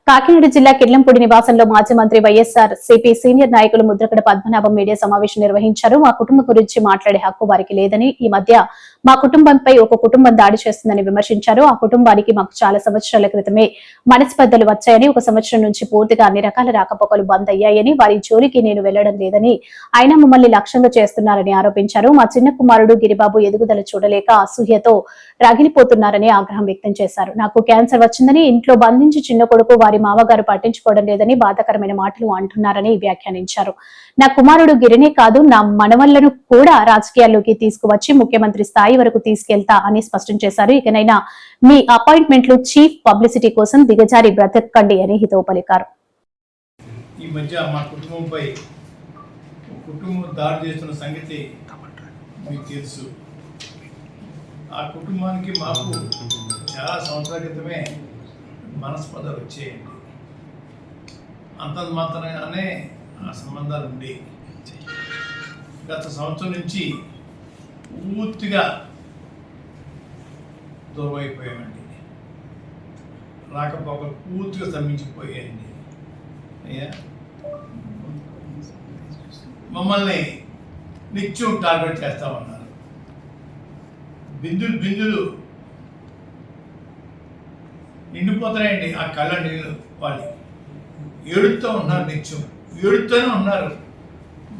కాకినాడ జిల్లా కిర్లంపూడి నివాసంలో మాజీ మంత్రి వైఎస్ఆర్ సిపి సీనియర్ నాయకులు ముద్రగడ పద్మనాభం మీడియా సమావేశం నిర్వహించారు. మా కుటుంబం గురించి మాట్లాడే హక్కు వారికి లేదని, ఈ మధ్య మా కుటుంబంపై ఒక కుటుంబం దాడి చేస్తుందని విమర్శించారు. ఆ కుటుంబానికి మాకు చాలా సంవత్సరాల క్రితమే మనస్పర్ధలు వచ్చాయని, ఒక సంవత్సరం నుంచి పూర్తిగా అన్ని రకాల రాకపోకలు బంద్ అయ్యాయని, వారి జోలికి నేను వెళ్లడం లేదని, అయినా మమ్మల్ని లక్ష్యంగా చేస్తున్నారని ఆరోపించారు. మా చిన్న కుమారుడు గిరిబాబు ఎదుగుదల చూడలేక అసూయతో రగిలిపోతున్నారని ఆగ్రహం వ్యక్తం చేశారు. నాకు క్యాన్సర్ వచ్చిందని, ఇంట్లో బంధించి చిన్న కొడుకు వారి మామగారు పట్టించుకోవడం లేదని బాధాకరమైన మాటలు అంటున్నారని వ్యాఖ్యానించారు. నా కుమారుడు గిరినే కాదు, నా మనవళ్లను కూడా రాజకీయాల్లోకి తీసుకువచ్చి ముఖ్యమంత్రి స్థాయి వరకు తీసుకెళ్తా అని స్పష్టం చేశారు. ఇకనైనా మీ అపాయింట్మెంట్లు చీఫ్ పబ్లిసిటీ కోసం దిగజారి బ్రతకండి అని హితవు పలికారు. ఈ మధ్య మా కుటుంబంపై కుటుంబం దాడి చేస్తున్న సంగతి మీకు తెలుసు. ఆ కుటుంబానికి మాకు చాలా సంవత్సరాల క్రితమే మనస్పర్ధలు వచ్చేయండి. అంత మాత్రమే ఆ సంబంధాలు ఉండి గత సంవత్సరం నుంచి పూర్తిగా దూరం అయిపోయామండి. రాకపోకలు పూర్తిగా స్తంభించిపోయాయండి. అయ్యా, మమ్మల్ని నిత్యం టార్గెట్ చేస్తామన్నారు. బిందులు నిండిపోతున్నాయండి. ఆ కళ్ళ నీళ్ళు వాళ్ళు ఏడుస్తూ ఉన్నారు, నిత్యం ఏడుస్తూనే ఉన్నారు.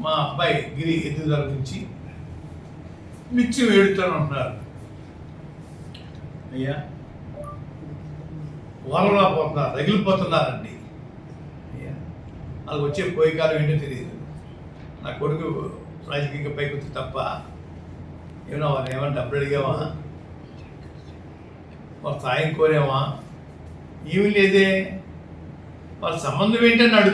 మా అబ్బాయి గిరి ఎదుగుదల గురించి నిత్యం ఏడుస్తూనే ఉంటున్నారు. అయ్యా, వాళ్ళలా పోతున్నారు, రగిలిపోతున్నారండి. అయ్యా, వాళ్ళకి వచ్చే పోయికాలం ఏంటో తెలియదు. నా కొడుకు రాజకీయంగా పైకి వచ్చి తప్ప ఏమన్నా వాళ్ళు ఏమన్నా డబ్బులు అడిగామా, వాళ్ళ సాయం కోరామా? ఏమీ లేదే. వాళ్ళ సంబంధం ఏంటని అడుగు